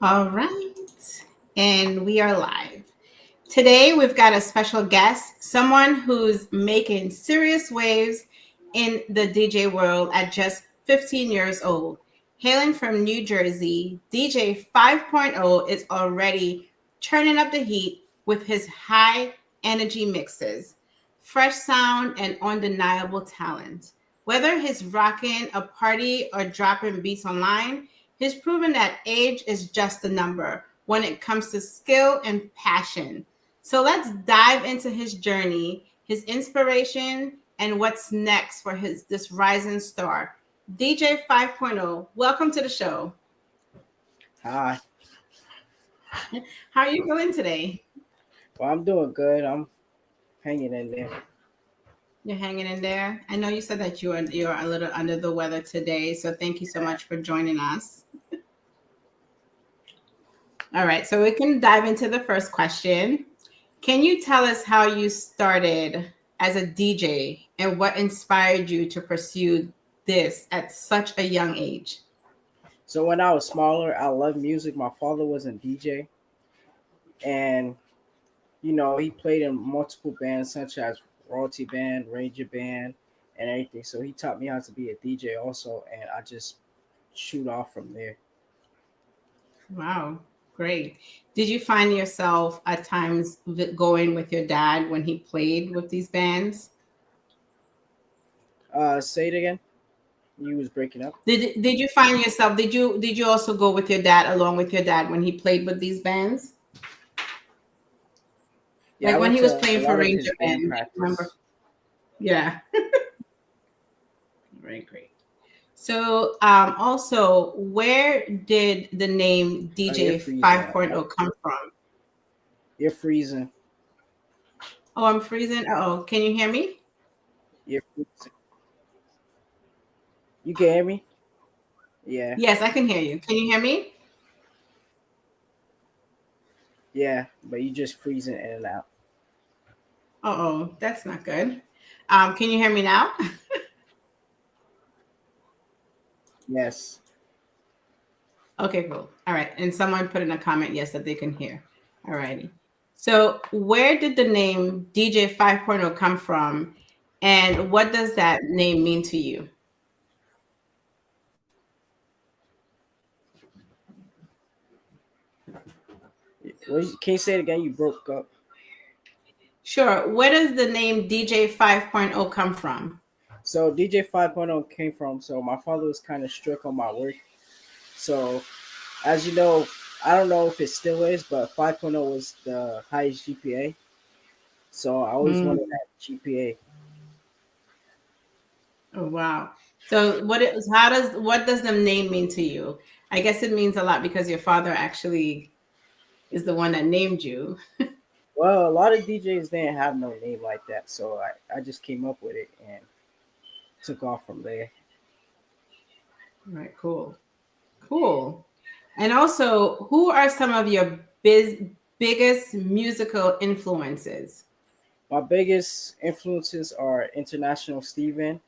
All right. And we are live. Today we've got a special guest, someone who's making serious waves in the DJ world at just 15 years old. Hailing from New Jersey, DJ 5.0 is already turning up the heat with his high energy mixes, fresh sound, and undeniable talent. Whether he's rocking a party or dropping beats online, he's proven that age is just a number when it comes to skill and passion. So let's dive into his journey, his inspiration, and what's next for his this rising star. DJ 5.0, welcome to the show. Hi. How are you feeling today? Well, I'm doing good. I'm hanging in there. You're hanging in there. I know you said that you're a little under the weather today, so thank you so much for joining us. All right, so we can dive into the first question. Can you tell us how you started as a DJ and what inspired you to pursue this at such a young age? So when I was smaller, I loved music. My father was a DJ, and he played in multiple bands such as Royalty Band, Ranger Band, and everything. So he taught me how to be a DJ also, and I just shoot off from there. Wow, great. Did you find yourself at times going with your dad when he played with these bands? Say it again. You was breaking up. Did you find yourself did you also go with your dad along with your dad when he played with these bands? Yeah, I Like when went he was to a playing for lot of Ranger his band Band, remember? practice. Yeah, very great. So, also, where did the name You're DJ freezing. 5.0 come from? You're freezing. Oh, I'm freezing. Oh, can you hear me? You're freezing. You can hear me? Yeah, Yes, I can hear you. Can you hear me? yeah, but you just freezing in and out. Oh, that's not good. Can you hear me now? Yes. Okay, cool. All right. And someone put in a comment, yes, that they can hear. All righty. So, where did the name DJ 5.0 come from? And what does that name mean to you? Can you say it again? You broke up. Sure. Where does the name DJ 5.0 come from? So DJ 5.0 came from. So my father was kind of strict on my work. So as you know, I don't know if it still is, but 5.0 was the highest GPA. So I always wanted Mm. that GPA. Oh wow. So what does the name mean to you? I guess it means a lot because your father actually is the one that named you. Well, a lot of DJs didn't have no name like that, so I just came up with it and took off from there. All right, cool. Cool. And also, who are some of your biggest musical influences? My biggest influences are International Steven,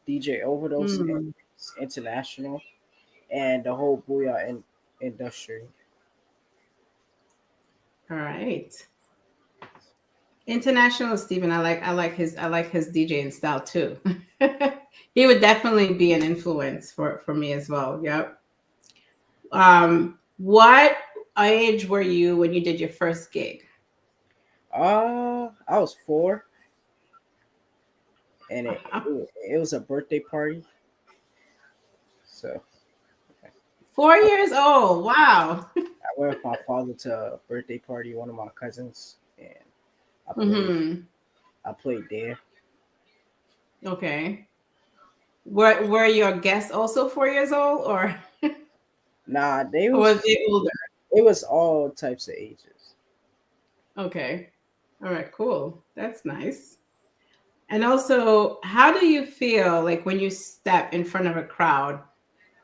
DJ Overdose Mm, International, and the whole industry. all right. International Steven, I like his DJing style too. He would definitely be an influence for me as well. Yep. What age were you when you did your first gig? I was 4, and Uh-huh. it was a birthday party. So 4 years old. Wow. I went with my father to a birthday party, one of my cousins, and I played. Hmm. I played there. Okay. Were your guests also 4 years old, or Nah, or was they older? it was all types of ages. Okay. All right, cool. That's nice. And also, how do you feel like when you step in front of a crowd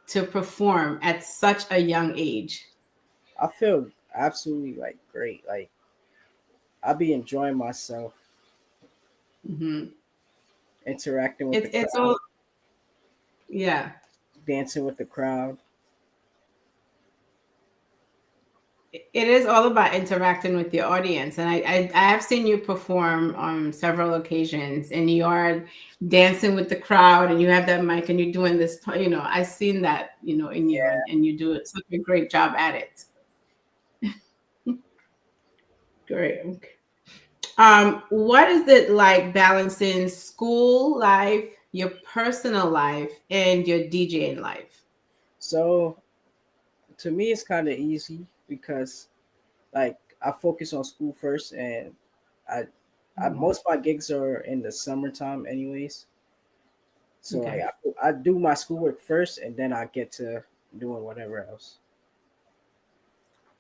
to perform at such a young age? I feel absolutely like great. Like I be enjoying myself, Hmm. interacting with the It's crowd, all yeah. dancing with the crowd. It is all about interacting with your audience, and I have seen you perform on several occasions, and you are dancing with the crowd, and you have that mic, and you're doing this. I've seen that, in you, and you do it such a great job at it. Great. Okay. What is it like balancing school life, your personal life, and your DJing life? So to me, it's kind of easy because like I focus on school first, and I, Mhm. most of my gigs are in the summertime, anyways. So like Okay. I do my schoolwork first, and then I get to doing whatever else.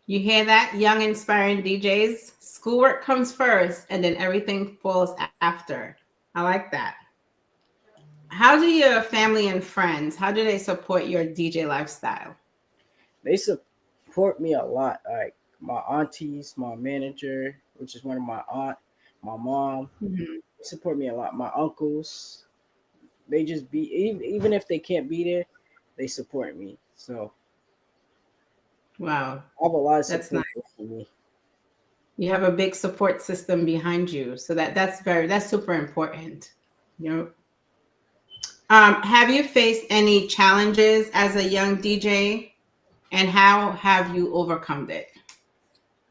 You hear that, young, inspiring DJs? Schoolwork comes first, and then everything falls after. I like that. How do your family and friends, how do they support your DJ lifestyle? They support me a lot. Like my aunties, my manager, which is one of my aunt, my mom, Mhm. they support me a lot. My uncles, they just be even if they can't be there, they support me. So Wow, I have a lot of that's nice. support for me. You have a big support system behind you, so that's super important. You know, have you faced any challenges as a young DJ, and how have you overcome it?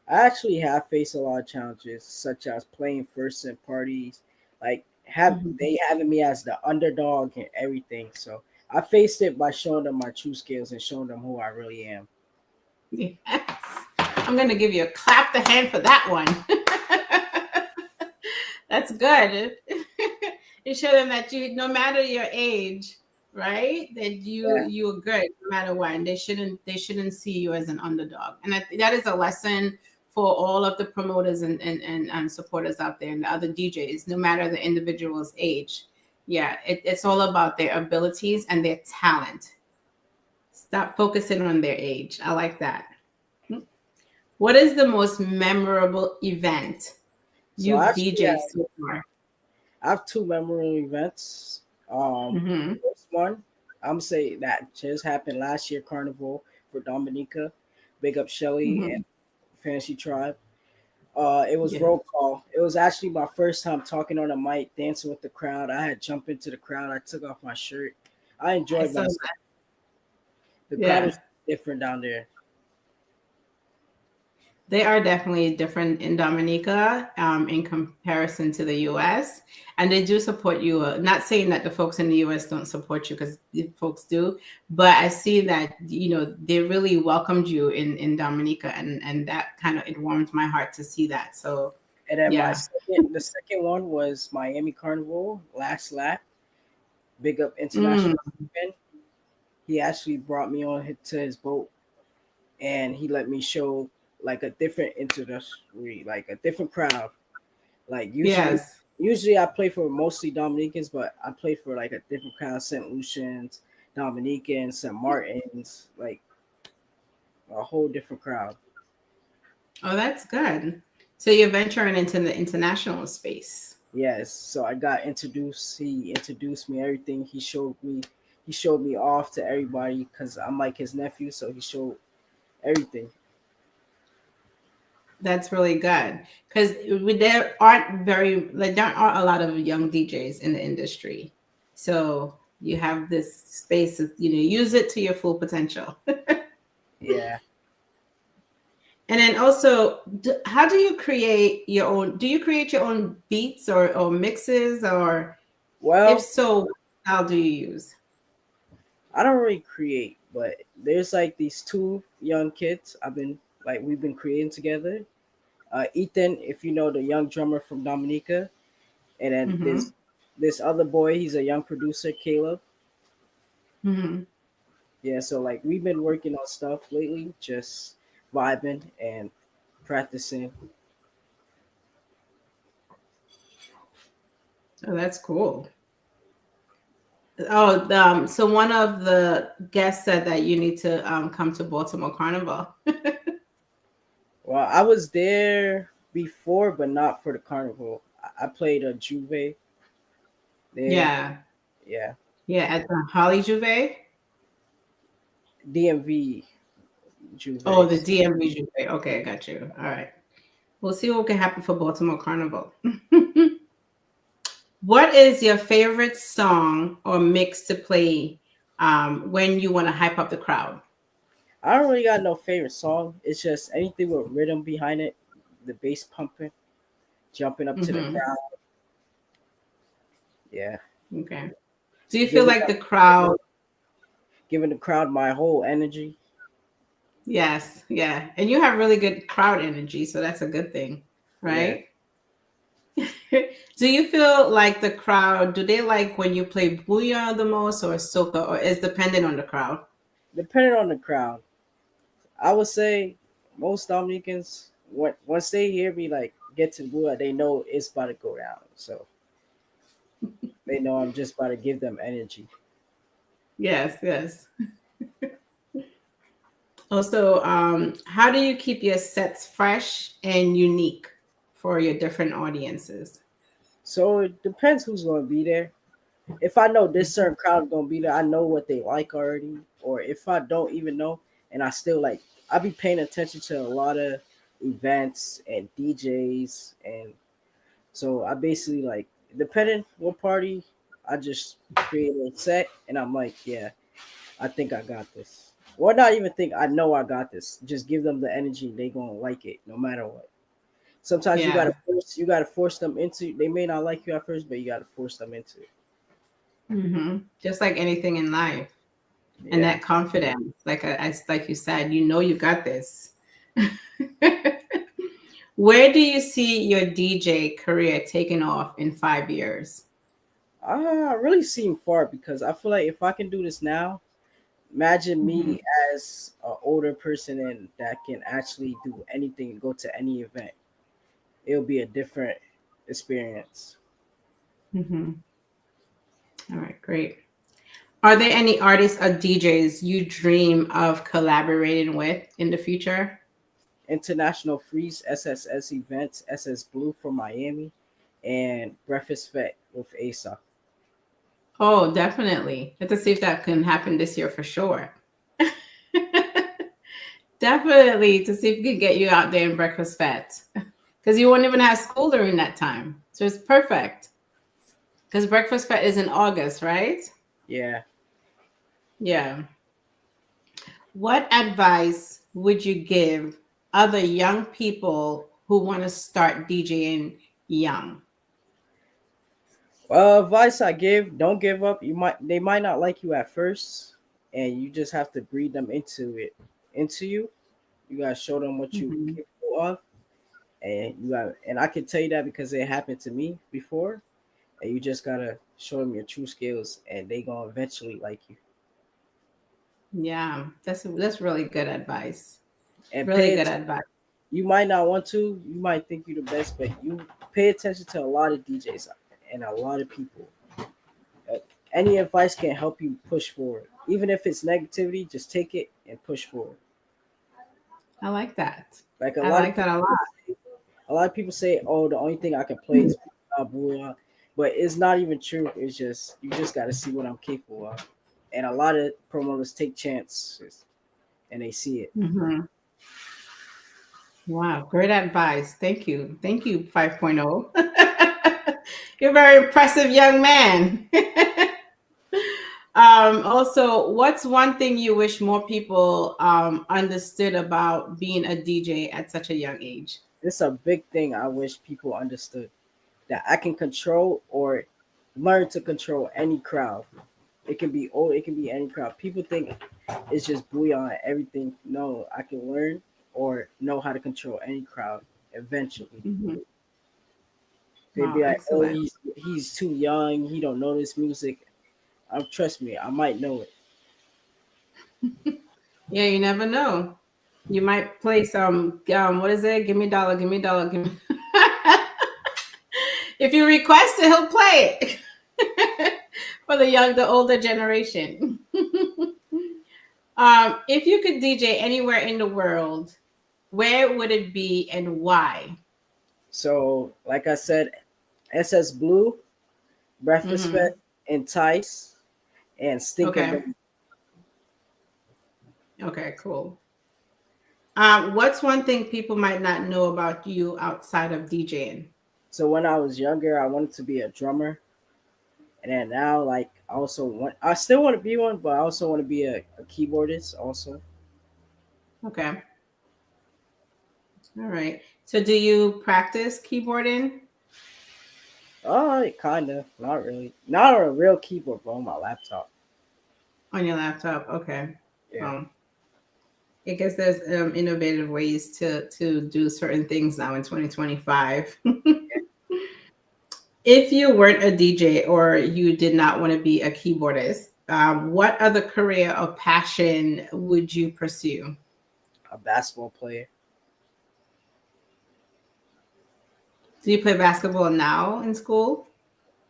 I actually have faced a lot of challenges, such as playing first in parties, like have Mhm. they having me as the underdog and everything. So I faced it by showing them my true skills and showing them who I really am. Yes. I'm going to give you a clap the hand for that one. That's good. You show them that you, no matter your age, right, that Yeah, you're good no matter what, and they shouldn't see you as an underdog. And I think that is a lesson for all of the promoters and supporters out there and the other DJs, no matter the individual's age. Yeah, it's all about their abilities and their talent. Stop focusing on their age. I like that. What is the most memorable event so you've I actually DJed so far? I have two memorable events. Mm-hmm. First one, I'm say that just happened last year, Carnival for Dominica. Big up Shelly Mm-hmm. and Fantasy Tribe. It was Yeah, roll call. It was actually my first time talking on a mic, dancing with the crowd. I had jumped into the crowd. I took off my shirt. I I enjoyed saw myself. that. The crowd Yeah, was different down there. they are definitely different in Dominica in comparison to the US. And they do support you. Not saying that the folks in the US don't support you, because the folks do, but I see that, they really welcomed you in Dominica, and that kind of, it warmed my heart to see that. So, And then yeah, the second one was Miami Carnival last lap. Big up mm, international. Fan. He actually brought me on to his boat, and he let me show like a different industry, like a different crowd. Like yes. usually I play for mostly Dominicans, but I play for like a different crowd: St. Lucians, Dominicans, St. Martins, like a whole different crowd. Oh, that's good. So you're venturing into the international space. Yes, so I got introduced. He introduced me everything. He showed me off to everybody because I'm like his nephew. So he showed everything. That's really good, because there aren't a lot of young DJs in the industry. So you have this space, use it to your full potential. Yeah. And then also, how do you create your own? Do you create your own beats or mixes, or if Well, so, what style do you use? I don't really create, but there's like these two young kids we've been creating together. Ethan, if you know the young drummer from Dominica, and then Mm-hmm. this other boy, he's a young producer, Caleb. Mm-hmm. Yeah, so like we've been working on stuff lately, just vibing and practicing. Oh, that's cool. Oh, so one of the guests said that you need to come to Baltimore Carnival. Well, I was there before, but not for the carnival. I played a Juve there. Yeah, Yeah, yeah, at the Holly Juve. DMV. Oh, the Juves. DMV Juve. Okay, I got you. All right. We'll see what can happen for Baltimore Carnival. What is your favorite song or mix to play when you want to hype up the crowd? I don't really got no favorite song. It's just anything with rhythm behind it, the bass pumping, jumping up to the Hmm. crowd. Yeah, Okay. Do you feel giving like the up, crowd? giving the crowd my whole energy. Yes, yeah. And you have really good crowd energy, so that's a good thing, Yeah, right? Do you feel like the crowd, do they like when you play Booyah the most or Soca, or is dependent on the crowd? depending on the crowd. I would say most Dominicans, once they hear me like get to Bua, they know it's about to go down. So they know I'm just about to give them energy. Yes, yes. Also, how do you keep your sets fresh and unique for your different audiences? So it depends who's going to be there. If I know this certain crowd going to be there, I know what they like already. Or if I don't even know, and I still like, I be paying attention to a lot of events and DJs, and so I basically like depending what party, I just create a set, and I'm like, yeah, I think I got this. Or not even think I know I got this. Just give them the energy. They gonna like it no matter what. Sometimes Yeah. you gotta force them into. They may not like you at first, but you gotta force them into it. Just like anything in life, and Yeah. that confidence, like you said, you know you got this. Where do you see your DJ career taking off in 5 years? I really seem far because I feel like if I can do this now, imagine Hmm. me as an older person and that can actually do anything, go to any event. It'll be a different experience. Hmm. All right, great. Are there any artists or DJs you dream of collaborating with in the future? International Freeze SSS events, SS Blue from Miami, and Breakfast Fete with ASA. Oh, definitely. Let's see if that can happen this year for sure. Definitely to see if we can get you out there in breakfast fat because you won't even have school during that time. So it's perfect because breakfast fat is in August, right? Yeah. Yeah. What advice would you give other young people who want to start DJing young? Advice I give: don't give up. They might not like you at first, and you just have to breed them into you. You gotta show them what you Hmm. capable of, and I can tell you that because it happened to me before. And you just gotta show them your true skills, and they gonna eventually like you. Yeah, that's really good advice. And Really good advice. you might not want to. You might think you're the best, but you pay attention to a lot of DJs and a lot of people. Uh, Any advice can help you push forward. Even if it's negativity, just take it and push forward. I like that. Like I like that a lot. a lot of people say, "Oh, the only thing I can play is blah, blah, blah," but it's not even true. It's just you just got to see what I'm capable of. And a lot of promoters take chances and they see it. Hmm. Wow, great advice. Thank you. Thank you, 5.0. You're a very impressive young man. Also, what's one thing you wish more people understood about being a DJ at such a young age? It's a big thing. I wish people understood that I can control or learn to control any crowd. It can be old, it can be any crowd. People think it's just bouillon and everything. No, I can learn or know how to control any crowd eventually. Mhm. They'd be Wow, like, "Oh, excellent. he's too young. He don't know this music." Trust me, I might know it. Yeah, you never know. You might play some, what is it? Give me dollar, give me dollar, give me. If you request it, he'll play it for the older generation. If you could DJ anywhere in the world, where would it be and why? So, like I said, SS Blue, Breakfast Hmm. Fest, Entice, and Stinker Okay. Bang. Okay, cool. What's one thing people might not know about you outside of DJing? So when I was younger, I wanted to be a drummer, and then now like I still want to be one, but I also want to be a keyboardist also. Okay. All right. So do you practice keyboarding Kind of, not really, not on a real keyboard, but on my laptop. on your laptop? Okay. Yeah. Um, I guess there's innovative ways to do certain things now in 2025. If you weren't a DJ or you did not want to be a keyboardist, what other career or passion would you pursue? A basketball player. Do you play basketball now in school?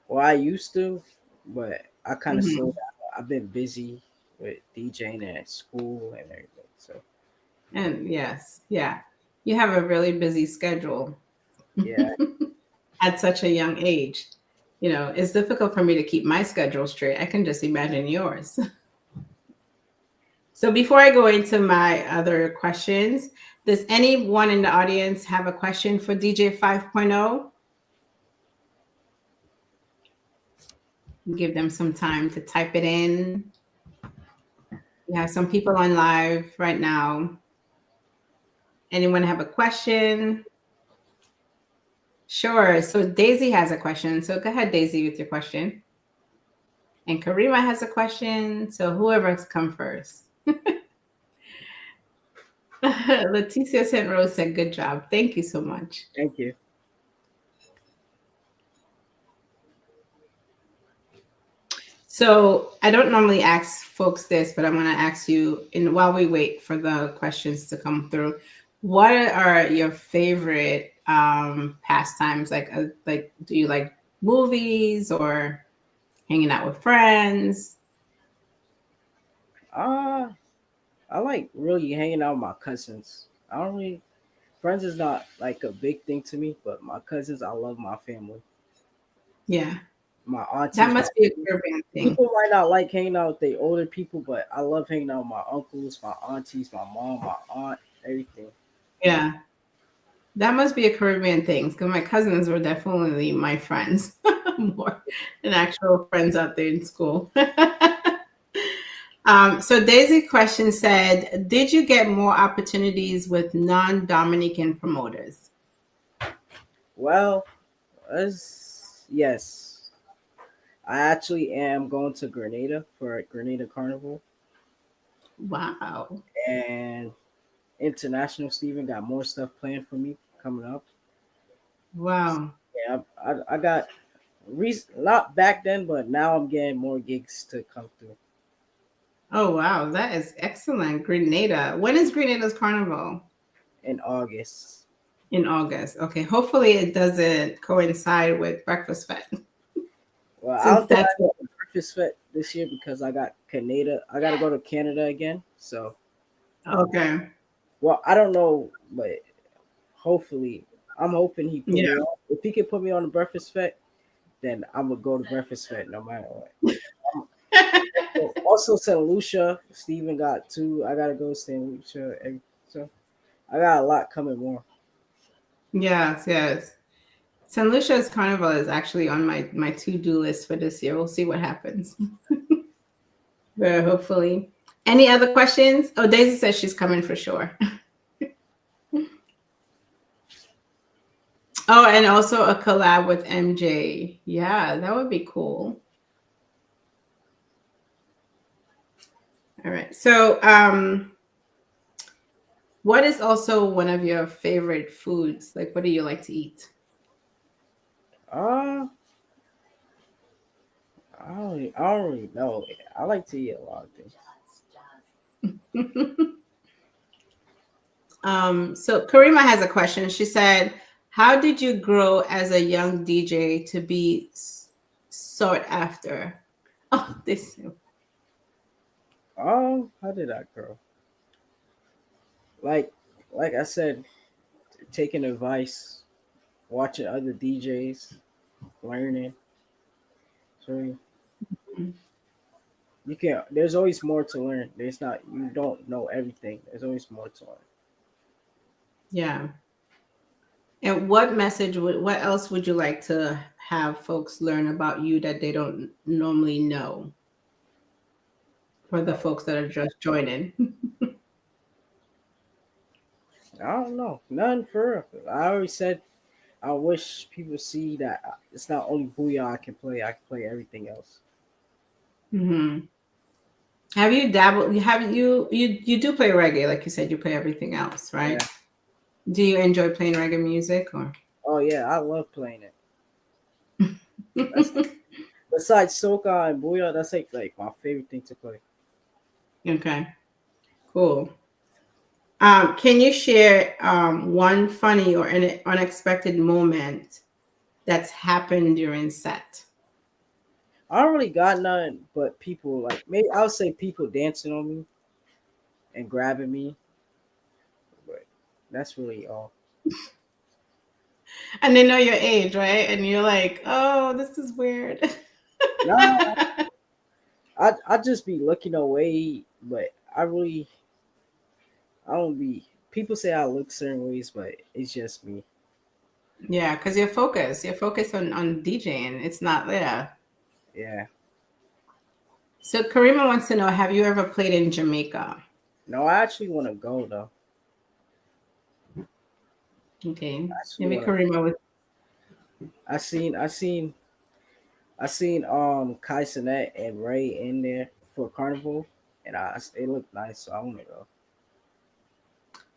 Well, I used to, but I kind of slowed Hmm. down. I've been busy with DJing and at school and everything. So And yes, yeah, you have a really busy schedule yeah, at such a young age. You know, it's difficult for me to keep my schedule straight. I can just imagine yours. So before I go into my other questions, does anyone in the audience have a question for DJ 5.0? Give them some time to type it in. We have some people on live right now. Anyone have a question? Sure. So Daisy has a question. So go ahead, Daisy, with your question. And Karima has a question. So whoever's come first. Leticia St. Rose said, good job. Thank you so much. thank you. So I don't normally ask folks this, but I'm going to ask you, in while we wait for the questions to come through, what are your favorite pastimes? Like, do you like movies or hanging out with friends? Uh, I like really hanging out with my cousins. I don't really friends is not like a big thing to me, but my cousins, I love my family, Yeah, my that aunties, my must be a Caribbean thing. people might not like hanging out with the older people, but I love hanging out with my uncles, my aunties, my mom, my aunt, everything. Yeah, that must be a Caribbean thing because my cousins were definitely my friends more than actual friends out there in school. So Daisy question said, did you get more opportunities with non-Dominican promoters? Well, yes, I actually am going to Grenada for a Grenada Carnival, Wow. and International Steven got more stuff planned for me coming up. Wow. Yeah, I got not back then, but now I'm getting more gigs to come through Oh, wow. That is excellent. Grenada. When is Grenada's carnival? in August. In August. Okay. Hopefully it doesn't coincide with Breakfast Fest Well, I since don't think that's I got the breakfast fit this year because I got Canada. I got to go to Canada again. So, okay. well, I don't know, but hopefully, I'm hoping he put Yeah. me on. If he could put me on the breakfast fit, then I'm gonna go to breakfast fit no matter what. Um, Also, St. Lucia, Steven got two. I gotta go to St. Lucia. So I got a lot coming more. Yes, yes. St. Lucia's carnival is actually on my to-do list for this year. We'll see what happens. But hopefully. Any other questions? Oh, Daisy says she's coming for sure. Oh, and also a collab with MJ. Yeah, that would be cool. All right. So, what is also one of your favorite foods? Like, what do you like to eat? Uh, I don't really know. I like to eat a lot of things. So Karima has a question. She said, "How did you grow as a young DJ to be sought after?" Oh, this. How did I grow? Like, like I said, taking advice, watching other DJs, learning. So you can. There's always more to learn. There's not. You don't know everything. There's always more to learn. Yeah. And what else would you like to have folks learn about you that they don't normally know for the Oh, folks that are just joining? I don't know. None for real. I already said I wish people see that it's not only Booyah I can play everything else. Hmm. Have you dabbled? You do play reggae, like you said, you play everything else, right? Yeah. Do you enjoy playing reggae music or? Oh yeah, I love playing it. That's besides soca and Booyah, that's like my favorite thing to play. Okay, cool. Can you share one funny or an unexpected moment that's happened during set? I don't really got none, but people like maybe I would say people dancing on me and grabbing me, but that's really all. And they know your age, right? And you're like, oh, this is weird. Nah, I just be looking away, but I don't be. People say I look certain ways, but it's just me. Yeah, because you're focused on DJing. It's not there. Yeah. So Karima wants to know, have you ever played in Jamaica? No, I actually want to go though. Okay. I actually Maybe want to. Karima was. I seen Kai Sinet and Ray in there for Carnival, and it looked nice, so I want to go.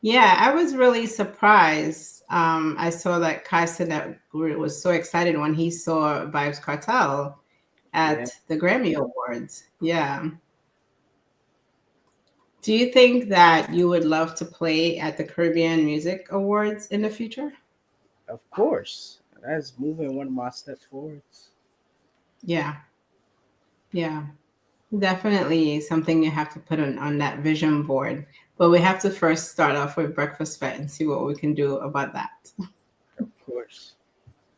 Yeah, I was really surprised. I saw that Kai Cenat was so excited when he saw Vibes Cartel Yeah, at the Grammy Awards. Yeah. Do you think that you would love to play at the Caribbean Music Awards in the future? of course. That's moving one of my steps forwards. Yeah, yeah, definitely something you have to put on that vision board. But we have to first start off with Breakfast Fest and see what we can do about that. Of course.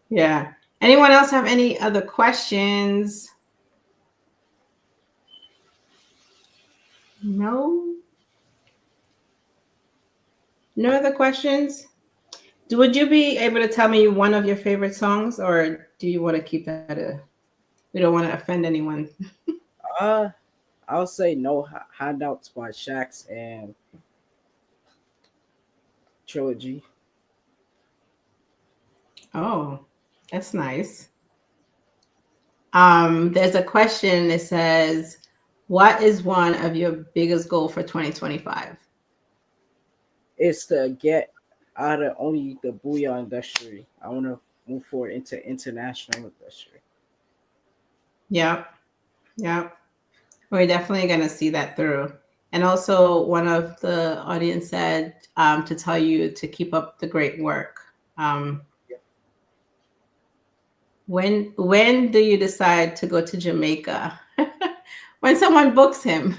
Yeah. Anyone else have any other questions? No? No other questions? Would you be able to tell me one of your favorite songs, or do you want to keep that? We don't want to offend anyone. Uh, I'll say no handouts by Shax and Trilogy. Oh, that's nice. There's a question that says, "What is one of your biggest goal for 2025?" It's to get out of only the booyah industry. I want to move forward into international industry. Yep, yep. We're definitely going to see that through. And also, one of the audience said to tell you to keep up the great work. Um, when do you decide to go to Jamaica? When someone books him.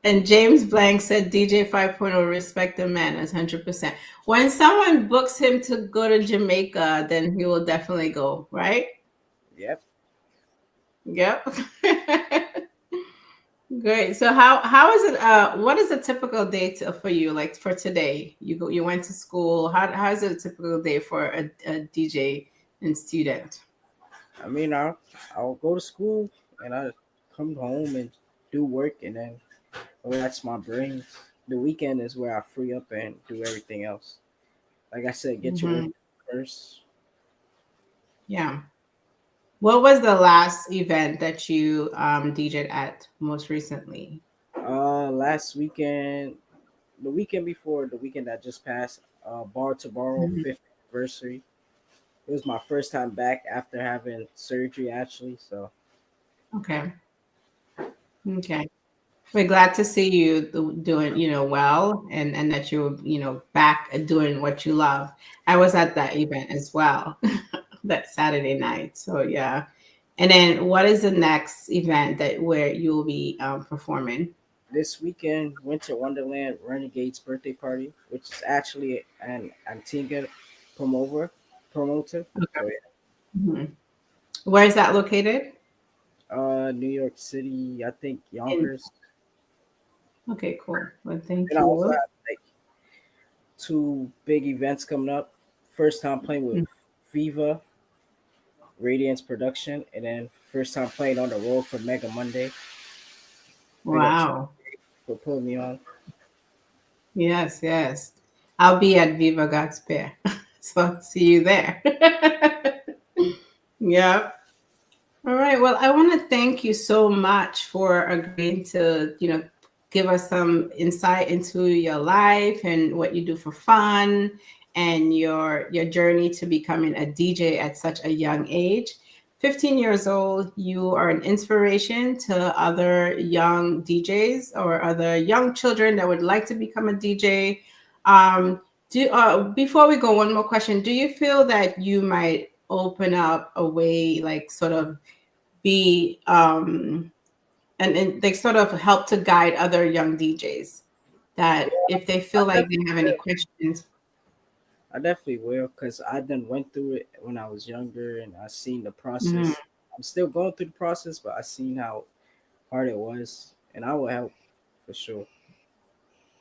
And James Blank said DJ 5.0 respect the man as 100%. When someone books him to go to Jamaica, then he will definitely go, right? Yep. Yep. Great. So how is it what is a typical day for you, like for today? You went to school. How is it a typical day for a DJ and student? I mean, I'll go to school and I come home and do work and then relax my brain. The weekend is where I free up and do everything else. Like I said, get your work Hmm. first. Yeah. What was the last event that you DJed at most recently? Last weekend, the weekend before, the weekend that just passed, Bar to Borrow Mhm. fifth anniversary. It was my first time back after having surgery, actually. So Okay. Okay. We're glad to see you doing, well, and that you're, back and doing what you love. I was at that event as well, that Saturday night. So yeah. And then what is the next event that where you'll be performing? this weekend, Winter Wonderland Renegade's birthday party, which is actually an Antigua promoter. Promoter. So yeah, Mhm. Where is that located? New York City, I think And Yonkers. okay, cool. Well, thank And I also you. have like two big events coming up. First time playing with Viva Radiance Production, and then first time playing on the road for Mega Monday. Big up Wow. for putting me on. Yes, yes. I'll be at Viva Godsphere. So I'll see you there. Yep. All right. Well, I want to thank you so much for agreeing to, give us some insight into your life and what you do for fun and your journey to becoming a DJ at such a young age. 15 years old, you are an inspiration to other young DJs or other young children that would like to become a DJ. Before we go, one more question. Do you feel that you might open up a way, like sort of be and they sort of help to guide other young DJs Yeah, that if they I feel like they definitely have any will. questions. I definitely will because I done went through it when I was younger and I seen the Mhm. process. I'm still going through the process, but I seen how hard it was, and I will help for sure.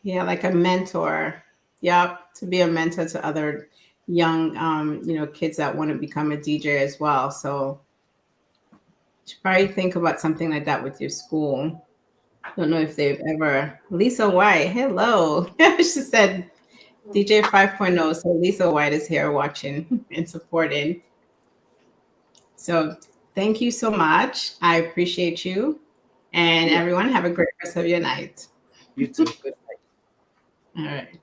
Yeah, like a mentor. Yep, to be a mentor to other young kids that want to become a DJ as well. So you should probably think about something like that with your school. Don't know if they've ever. Lisa White, hello. She said DJ 5.0. So Lisa White is here watching and supporting. So thank you so much. I appreciate you. And Yeah, everyone, have a great rest of your night. you too. Good. All right.